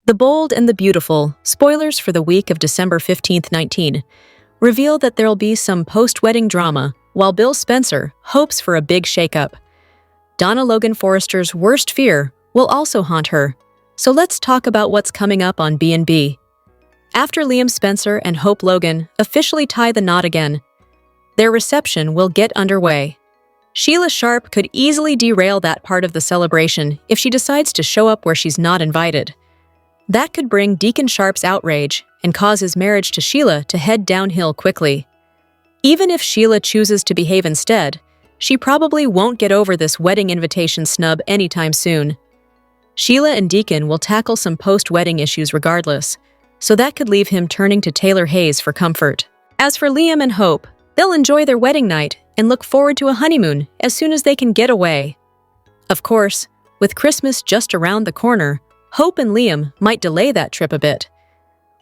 The Bold and the Beautiful, spoilers for the week of December 15th, 19, reveal that there'll be some post-wedding drama, while Bill Spencer hopes for a big shakeup. Donna Logan Forrester's worst fear will also haunt her, so let's talk about what's coming up on B&B. After Liam Spencer and Hope Logan officially tie the knot again, their reception will get underway. Sheila'S could easily derail that part of the celebration if she decides to show up where she's not invited. That could bring Deacon Sharp's outrage and cause his marriage to Sheila to head downhill quickly. Even if Sheila chooses to behave instead, she probably won't get over this wedding invitation snub anytime soon. Sheila and Deacon will tackle some post-wedding issues regardless, so that could leave him turning to Taylor Hayes for comfort. As for Liam and Hope, they'll enjoy their wedding night and look forward to a honeymoon as soon as they can get away. Of course, with Christmas just around the corner, Hope and Liam might delay that trip a bit.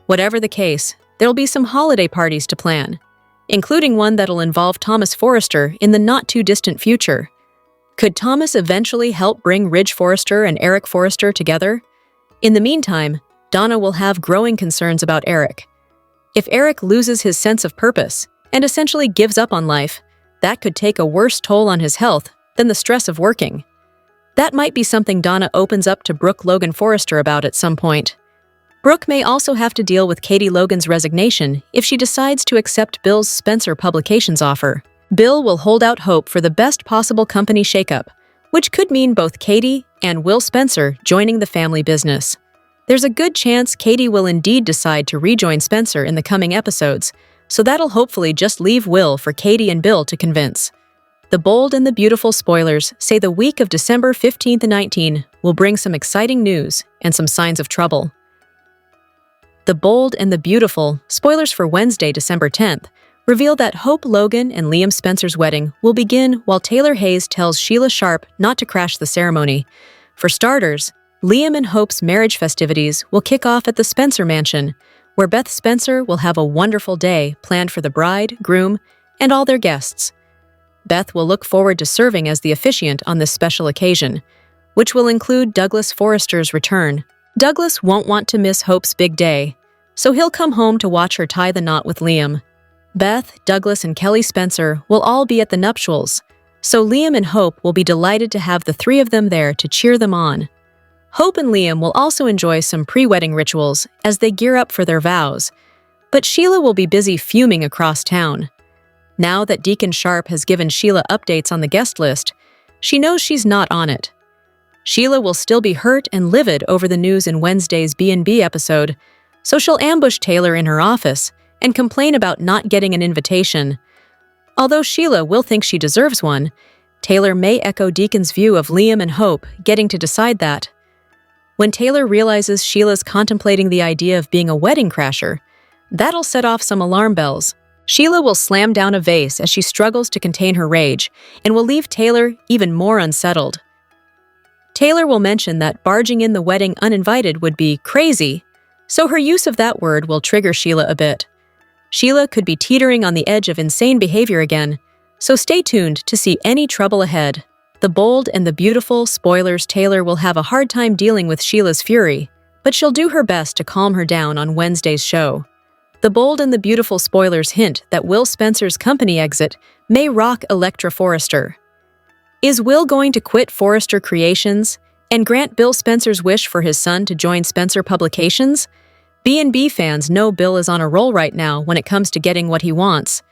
Whatever the case, there'll be some holiday parties to plan, including one that'll involve Thomas Forrester in the not-too-distant future. Could Thomas eventually help bring Ridge Forrester and Eric Forrester together? In the meantime, Donna will have growing concerns about Eric. If Eric loses his sense of purpose and essentially gives up on life, that could take a worse toll on his health than the stress of working. That might be something Donna opens up to Brooke Logan Forrester about at some point. Brooke may also have to deal with Katie Logan's resignation if she decides to accept Bill's Spencer Publications offer. Bill will hold out hope for the best possible company shakeup, which could mean both Katie and Will Spencer joining the family business. There's a good chance Katie will indeed decide to rejoin Spencer in the coming episodes, so that'll hopefully just leave Will for Katie and Bill to convince. The Bold and the Beautiful spoilers say the week of December 15th and 19 will bring some exciting news and some signs of trouble. The Bold and the Beautiful spoilers for Wednesday, December 10th, reveal that Hope Logan and Liam Spencer's wedding will begin while Taylor Hayes tells Sheila'S not to crash the ceremony. For starters, Liam and Hope's marriage festivities will kick off at the Spencer Mansion, where Beth Spencer will have a wonderful day planned for the bride, groom, and all their guests. Beth will look forward to serving as the officiant on this special occasion, which will include Douglas Forrester's return. Douglas won't want to miss Hope's big day, so he'll come home to watch her tie the knot with Liam. Beth, Douglas, and Kelly Spencer will all be at the nuptials, so Liam and Hope will be delighted to have the three of them there to cheer them on. Hope and Liam will also enjoy some pre-wedding rituals as they gear up for their vows, but Sheila will be busy fuming across town. Now that Deacon Sharp has given Sheila updates on the guest list, she knows she's not on it. Sheila will still be hurt and livid over the news in Wednesday's B&B episode, so she'll ambush Taylor in her office and complain about not getting an invitation. Although Sheila will think she deserves one, Taylor may echo Deacon's view of Liam and Hope getting to decide that. When Taylor realizes Sheila's contemplating the idea of being a wedding crasher, that'll set off some alarm bells. Sheila will slam down a vase as she struggles to contain her rage and will leave Taylor even more unsettled. Taylor will mention that barging in the wedding uninvited would be crazy, so her use of that word will trigger Sheila a bit. Sheila could be teetering on the edge of insane behavior again, so stay tuned to see any trouble ahead. The Bold and the Beautiful spoilers Taylor will have a hard time dealing with Sheila's fury, but she'll do her best to calm her down on Wednesday's show. The Bold and the Beautiful spoilers hint that Will Spencer's company exit may rock Elektra Forrester. Is Will going to quit Forrester Creations and grant Bill Spencer's wish for his son to join Spencer Publications? B&B fans know Bill is on a roll right now when it comes to getting what he wants.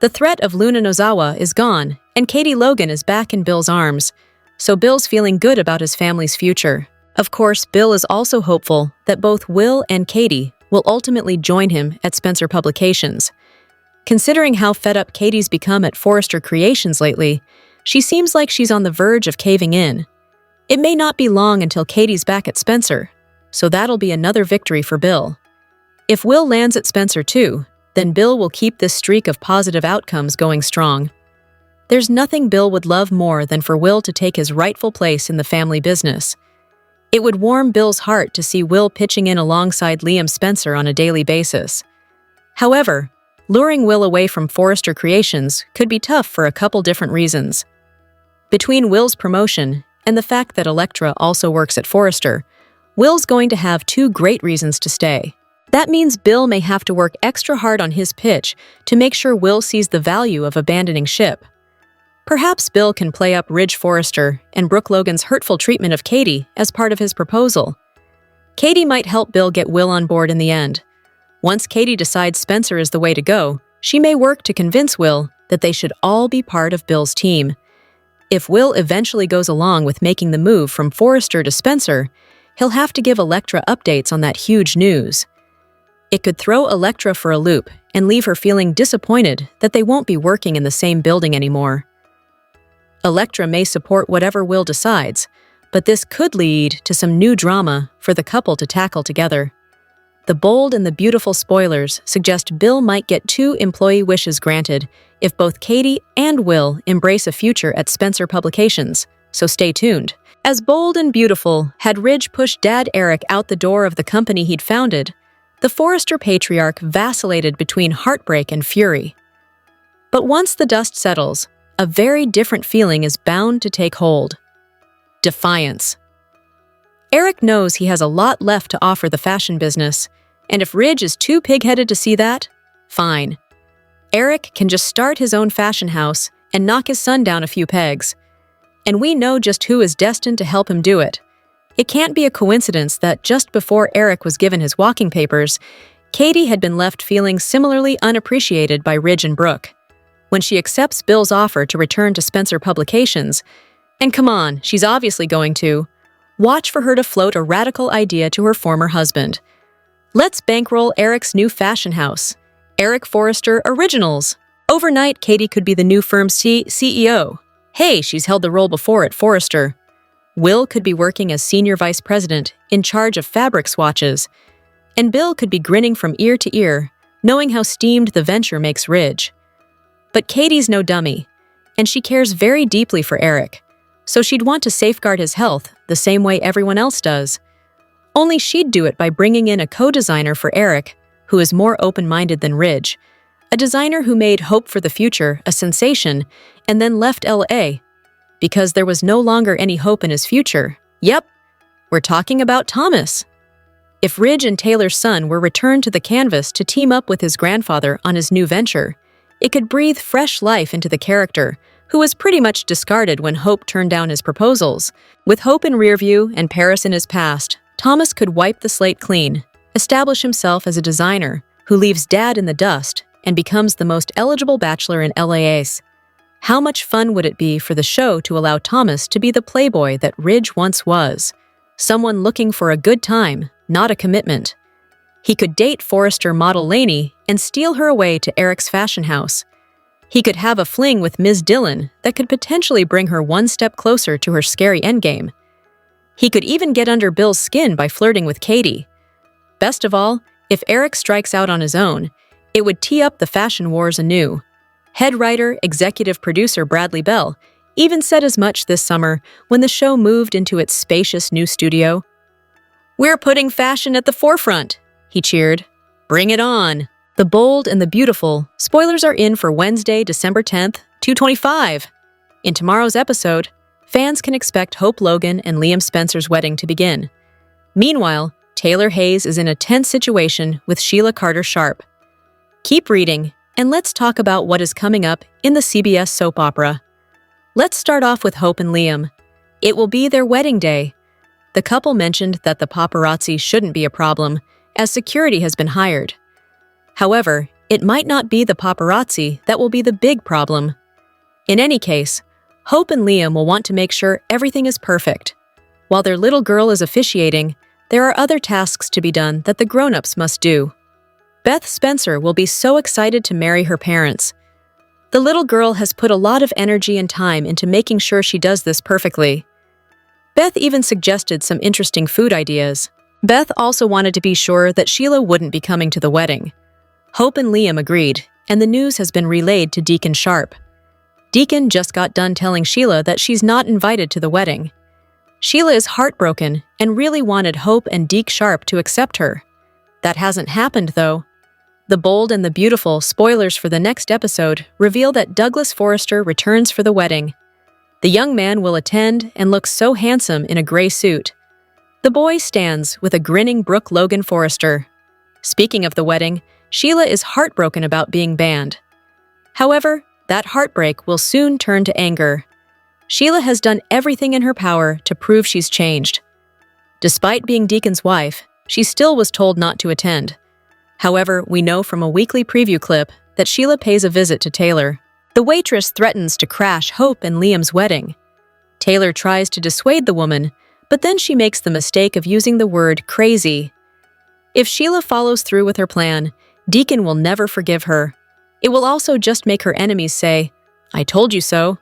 The threat of Luna Nozawa is gone, and Katie Logan is back in Bill's arms, so Bill's feeling good about his family's future. Of course, Bill is also hopeful that both Will and Katie will ultimately join him at Spencer Publications. Considering how fed up Katie's become at Forrester Creations lately, she seems like she's on the verge of caving in. It may not be long until Katie's back at Spencer, so that'll be another victory for Bill. If Will lands at Spencer too, then Bill will keep this streak of positive outcomes going strong. There's nothing Bill would love more than for Will to take his rightful place in the family business. It would warm Bill's heart to see Will pitching in alongside Liam Spencer on a daily basis. However, luring Will away from Forrester Creations could be tough for a couple different reasons. Between Will's promotion and the fact that Elektra also works at Forrester, Will's going to have two great reasons to stay. That means Bill may have to work extra hard on his pitch to make sure Will sees the value of abandoning ship. Perhaps Bill can play up Ridge Forrester and Brooke Logan's hurtful treatment of Katie as part of his proposal. Katie might help Bill get Will on board in the end. Once Katie decides Spencer is the way to go, she may work to convince Will that they should all be part of Bill's team. If Will eventually goes along with making the move from Forrester to Spencer, he'll have to give Elektra updates on that huge news. It could throw Elektra for a loop and leave her feeling disappointed that they won't be working in the same building anymore. Elektra may support whatever Will decides, but this could lead to some new drama for the couple to tackle together. The bold and the beautiful spoilers suggest Bill might get 2 employee wishes granted if both Katie and Will embrace a future at Spencer Publications, so stay tuned. As bold and beautiful had Ridge pushed Dad Eric out the door of the company he'd founded, the Forrester patriarch vacillated between heartbreak and fury. But once the dust settles, a very different feeling is bound to take hold. Defiance. Eric knows he has a lot left to offer the fashion business, and if Ridge is too pig-headed to see that, fine. Eric can just start his own fashion house and knock his son down a few pegs. And we know just who is destined to help him do it. It can't be a coincidence that just before Eric was given his walking papers, Katie had been left feeling similarly unappreciated by Ridge and Brooke. When she accepts Bill's offer to return to Spencer Publications, and come on, she's obviously going to, watch for her to float a radical idea to her former husband. Let's bankroll Eric's new fashion house, Eric Forrester Originals. Overnight, Katie could be the new firm's CEO. Hey, she's held the role before at Forrester. Will could be working as senior vice president in charge of fabric swatches, and Bill could be grinning from ear to ear, knowing how steamed the venture makes Ridge. But Katie's no dummy, and she cares very deeply for Eric, so she'd want to safeguard his health the same way everyone else does. Only she'd do it by bringing in a co-designer for Eric, who is more open-minded than Ridge, a designer who made Hope for the Future a sensation and then left LA because there was no longer any hope in his future. Yep, we're talking about Thomas. If Ridge and Taylor's son were returned to the canvas to team up with his grandfather on his new venture, it could breathe fresh life into the character, who was pretty much discarded when Hope turned down his proposals. With Hope in rearview and Paris in his past, Thomas could wipe the slate clean, establish himself as a designer who leaves Dad in the dust and becomes the most eligible bachelor in LA's. How much fun would it be for the show to allow Thomas to be the playboy that Ridge once was? Someone looking for a good time, not a commitment. He could date Forrester model Lainey and steal her away to Eric's fashion house. He could have a fling with Ms. Dillon that could potentially bring her one step closer to her scary endgame. He could even get under Bill's skin by flirting with Katie. Best of all, if Eric strikes out on his own, it would tee up the fashion wars anew. Head writer, executive producer Bradley Bell even said as much this summer when the show moved into its spacious new studio. "We're putting fashion at the forefront," he cheered. "Bring it on." The bold and the beautiful spoilers are in for Wednesday, December 10th, 2025. In tomorrow's episode, fans can expect Hope Logan and Liam Spencer's wedding to begin. Meanwhile, Taylor Hayes is in a tense situation with Sheila Carter Sharp. Keep reading, and let's talk about what is coming up in the CBS soap opera. Let's start off with Hope and Liam. It will be their wedding day. The couple mentioned that the paparazzi shouldn't be a problem, as security has been hired. However, it might not be the paparazzi that will be the big problem. In any case, Hope and Liam will want to make sure everything is perfect. While their little girl is officiating, there are other tasks to be done that the grown-ups must do. Beth Spencer will be so excited to marry her parents. The little girl has put a lot of energy and time into making sure she does this perfectly. Beth even suggested some interesting food ideas. Beth also wanted to be sure that Sheila wouldn't be coming to the wedding. Hope and Liam agreed, and the news has been relayed to Deacon Sharp. Deacon just got done telling Sheila that she's not invited to the wedding. Sheila is heartbroken and really wanted Hope and Deke Sharp to accept her. That hasn't happened, though. The bold and the beautiful spoilers for the next episode reveal that Douglas Forrester returns for the wedding. The young man will attend and looks so handsome in a gray suit. The boy stands with a grinning Brooke Logan Forrester. Speaking of the wedding, Sheila is heartbroken about being banned. However, that heartbreak will soon turn to anger. Sheila has done everything in her power to prove she's changed. Despite being Deacon's wife, she still was told not to attend. However, we know from a weekly preview clip that Sheila pays a visit to Taylor. The waitress threatens to crash Hope and Liam's wedding. Taylor tries to dissuade the woman, but then she makes the mistake of using the word crazy. If Sheila follows through with her plan, Deacon will never forgive her. It will also just make her enemies say, "I told you so."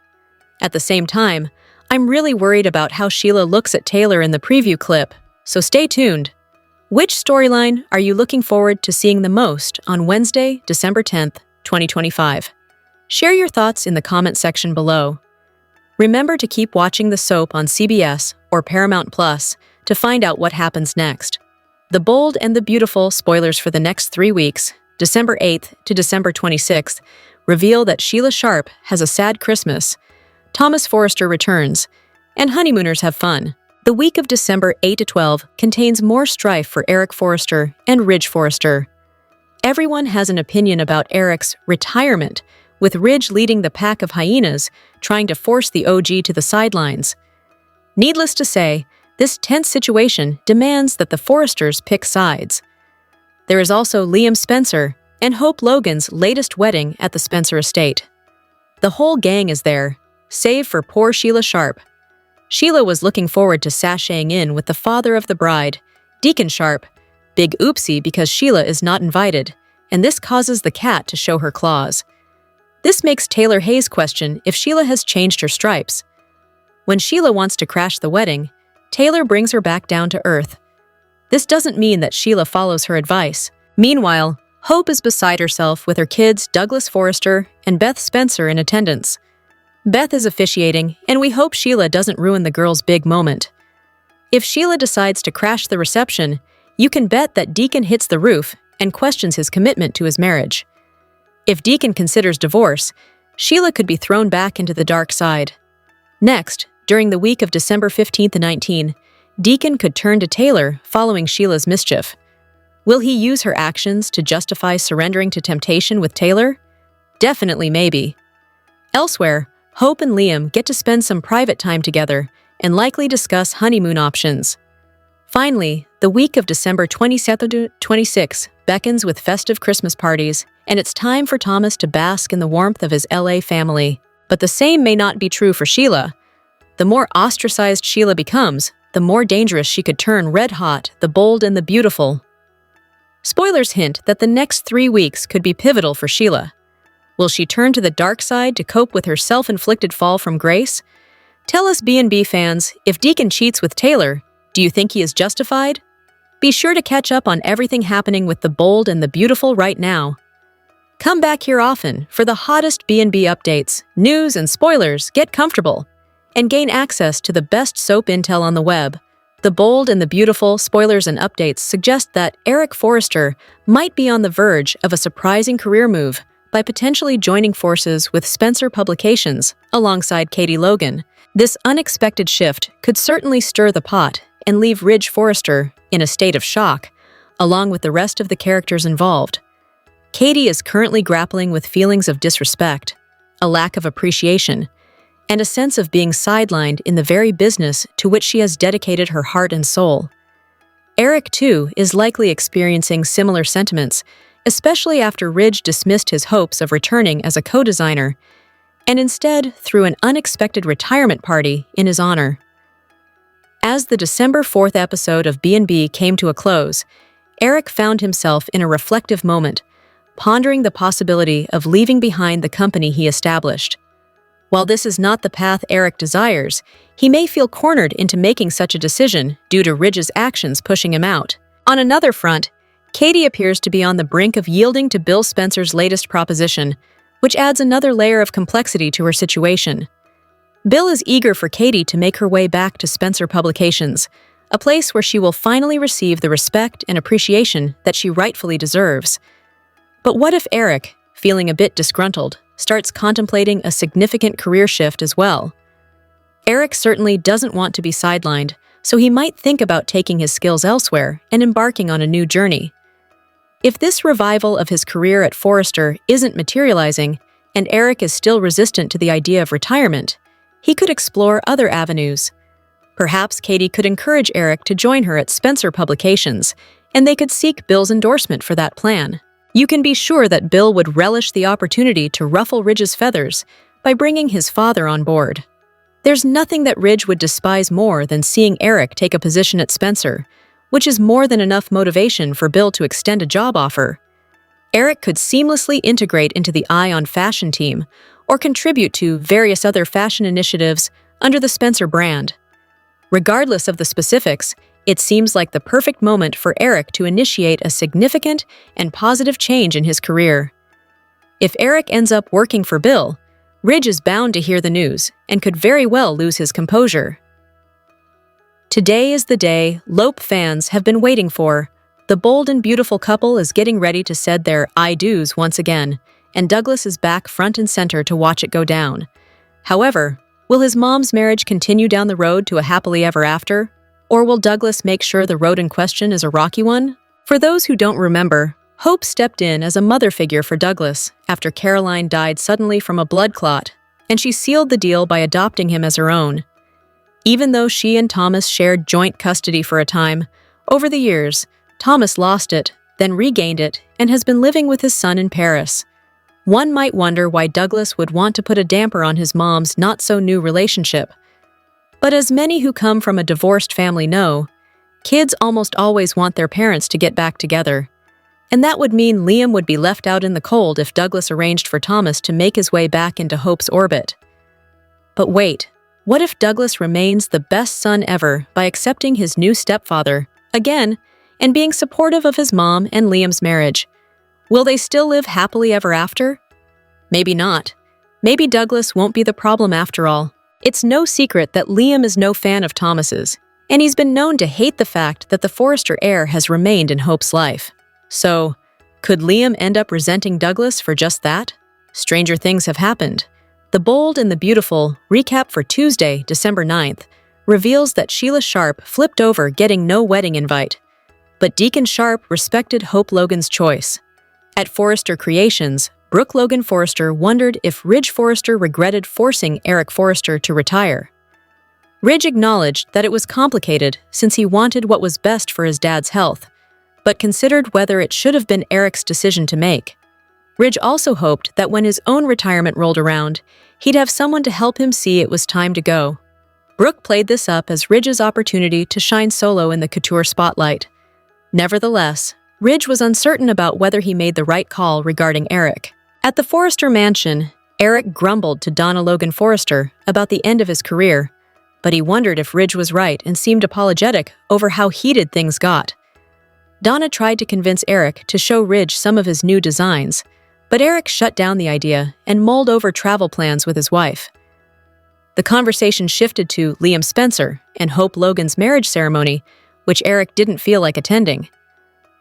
At the same time, I'm really worried about how Sheila looks at Taylor in the preview clip, so stay tuned. Which storyline are you looking forward to seeing the most on Wednesday, December 10th, 2025? Share your thoughts in the comment section below. Remember to keep watching the soap on CBS or Paramount Plus to find out what happens next. The Bold and the Beautiful spoilers for the next 3 weeks, December 8th to December 26th, reveal that Sheila Sharp has a sad Christmas, Thomas Forrester returns, and honeymooners have fun. The week of December 8 to 12 contains more strife for Eric Forrester and Ridge Forrester. Everyone has an opinion about Eric's retirement, with Ridge leading the pack of hyenas trying to force the OG to the sidelines. Needless to say, this tense situation demands that the Forresters pick sides. There is also Liam Spencer and Hope Logan's latest wedding at the Spencer estate. The whole gang is there, save for poor Sheila Sharp. Sheila was looking forward to sashaying in with the father of the bride, Deacon Sharp. Big oopsie because Sheila is not invited, and this causes the cat to show her claws. This makes Taylor Hayes question if Sheila has changed her stripes. When Sheila wants to crash the wedding, Taylor brings her back down to earth. This doesn't mean that Sheila follows her advice. Meanwhile, Hope is beside herself with her kids Douglas Forrester and Beth Spencer in attendance. Beth is officiating, and we hope Sheila doesn't ruin the girls' big moment. If Sheila decides to crash the reception, you can bet that Deacon hits the roof and questions his commitment to his marriage. If Deacon considers divorce, Sheila could be thrown back into the dark side. Next, during the week of December 15th and 19th, Deacon could turn to Taylor following Sheila's mischief. Will he use her actions to justify surrendering to temptation with Taylor? Definitely maybe. Elsewhere, Hope and Liam get to spend some private time together and likely discuss honeymoon options. Finally, the week of December 27th to 26th beckons with festive Christmas parties, and it's time for Thomas to bask in the warmth of his LA family. But the same may not be true for Sheila. The more ostracized Sheila becomes, the more dangerous she could turn red-hot, the bold and the beautiful. Spoilers hint that the next 3 weeks could be pivotal for Sheila. Will she turn to the dark side to cope with her self-inflicted fall from grace? Tell us B&B fans, if Deacon cheats with Taylor, do you think he is justified? Be sure to catch up on everything happening with the Bold and the Beautiful right now. Come back here often for the hottest B&B updates, news, and spoilers. Get comfortable and gain access to the best soap intel on the web. The Bold and the Beautiful spoilers and updates suggest that Eric Forrester might be on the verge of a surprising career move by potentially joining forces with Spencer Publications alongside Katie Logan. This unexpected shift could certainly stir the pot and leave Ridge Forrester in a state of shock, along with the rest of the characters involved. Katie is currently grappling with feelings of disrespect, a lack of appreciation, and a sense of being sidelined in the very business to which she has dedicated her heart and soul. Eric, too, is likely experiencing similar sentiments, especially after Ridge dismissed his hopes of returning as a co-designer, and instead threw an unexpected retirement party in his honor. As the December 4th episode of B&B came to a close, Eric found himself in a reflective moment, pondering the possibility of leaving behind the company he established. While this is not the path Eric desires, he may feel cornered into making such a decision due to Ridge's actions pushing him out. On another front, Katie appears to be on the brink of yielding to Bill Spencer's latest proposition, which adds another layer of complexity to her situation. Bill is eager for Katie to make her way back to Spencer Publications, a place where she will finally receive the respect and appreciation that she rightfully deserves. But what if Eric, feeling a bit disgruntled, starts contemplating a significant career shift as well? Eric certainly doesn't want to be sidelined, so he might think about taking his skills elsewhere and embarking on a new journey. If this revival of his career at Forrester isn't materializing, and Eric is still resistant to the idea of retirement, he could explore other avenues. Perhaps Katie could encourage Eric to join her at Spencer Publications, and they could seek Bill's endorsement for that plan. You can be sure that Bill would relish the opportunity to ruffle Ridge's feathers by bringing his father on board. There's nothing that Ridge would despise more than seeing Eric take a position at Spencer, which is more than enough motivation for Bill to extend a job offer. Eric could seamlessly integrate into the Eye on Fashion team or contribute to various other fashion initiatives under the Spencer brand. Regardless of the specifics, it seems like the perfect moment for Eric to initiate a significant and positive change in his career. If Eric ends up working for Bill, Ridge is bound to hear the news and could very well lose his composure. Today is the day Lope fans have been waiting for. The bold and beautiful couple is getting ready to said their I do's once again, and Douglas is back front and center to watch it go down. However, will his mom's marriage continue down the road to a happily ever after? Or will Douglas make sure the road in question is a rocky one? For those who don't remember, Hope stepped in as a mother figure for Douglas after Caroline died suddenly from a blood clot, and she sealed the deal by adopting him as her own. Even though she and Thomas shared joint custody for a time, over the years, Thomas lost it, then regained it, and has been living with his son in Paris. One might wonder why Douglas would want to put a damper on his mom's not-so-new relationship. But as many who come from a divorced family know, kids almost always want their parents to get back together. And that would mean Liam would be left out in the cold if Douglas arranged for Thomas to make his way back into Hope's orbit. But wait, what if Douglas remains the best son ever by accepting his new stepfather, again, and being supportive of his mom and Liam's marriage? Will they still live happily ever after? Maybe not. Maybe Douglas won't be the problem after all. It's no secret that Liam is no fan of Thomas's, and he's been known to hate the fact that the Forrester heir has remained in Hope's life. So, could Liam end up resenting Douglas for just that? Stranger things have happened. The Bold and the Beautiful recap for Tuesday, December 9th, reveals that Sheila Sharp flipped over getting no wedding invite. But Deacon Sharp respected Hope Logan's choice. At Forrester Creations, Brooke Logan Forrester wondered if Ridge Forrester regretted forcing Eric Forrester to retire. Ridge acknowledged that it was complicated since he wanted what was best for his dad's health, but considered whether it should have been Eric's decision to make. Ridge also hoped that when his own retirement rolled around, he'd have someone to help him see it was time to go. Brooke played this up as Ridge's opportunity to shine solo in the couture spotlight. Nevertheless, Ridge was uncertain about whether he made the right call regarding Eric. At the Forrester mansion, Eric grumbled to Donna Logan Forrester about the end of his career, but he wondered if Ridge was right and seemed apologetic over how heated things got. Donna tried to convince Eric to show Ridge some of his new designs, but Eric shut down the idea and mulled over travel plans with his wife. The conversation shifted to Liam Spencer and Hope Logan's marriage ceremony, which Eric didn't feel like attending.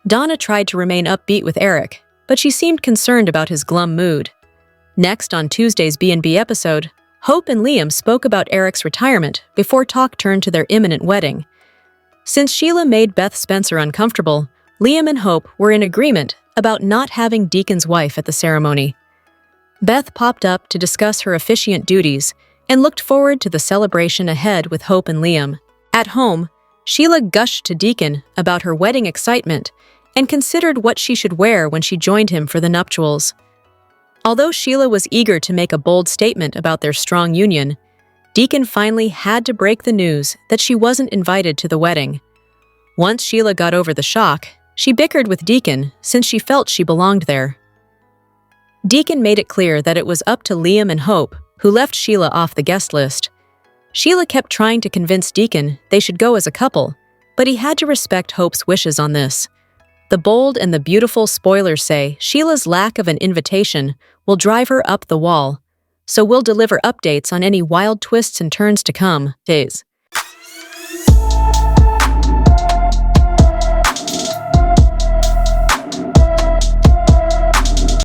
Donna tried to remain upbeat with Eric, but she seemed concerned about his glum mood. Next, on Tuesday's B&B episode, Hope and Liam spoke about Eric's retirement before talk turned to their imminent wedding. Since Sheila made Beth Spencer uncomfortable, Liam and Hope were in agreement about not having Deacon's wife at the ceremony. Beth popped up to discuss her officiant duties and looked forward to the celebration ahead with Hope and Liam. At home, Sheila gushed to Deacon about her wedding excitement and considered what she should wear when she joined him for the nuptials. Although Sheila was eager to make a bold statement about their strong union, Deacon finally had to break the news that she wasn't invited to the wedding. Once Sheila got over the shock, she bickered with Deacon since she felt she belonged there. Deacon made it clear that it was up to Liam and Hope, who left Sheila off the guest list. Sheila kept trying to convince Deacon they should go as a couple, but he had to respect Hope's wishes on this. The Bold and the Beautiful spoilers say Sheila's lack of an invitation will drive her up the wall, so we'll deliver updates on any wild twists and turns to come. Days.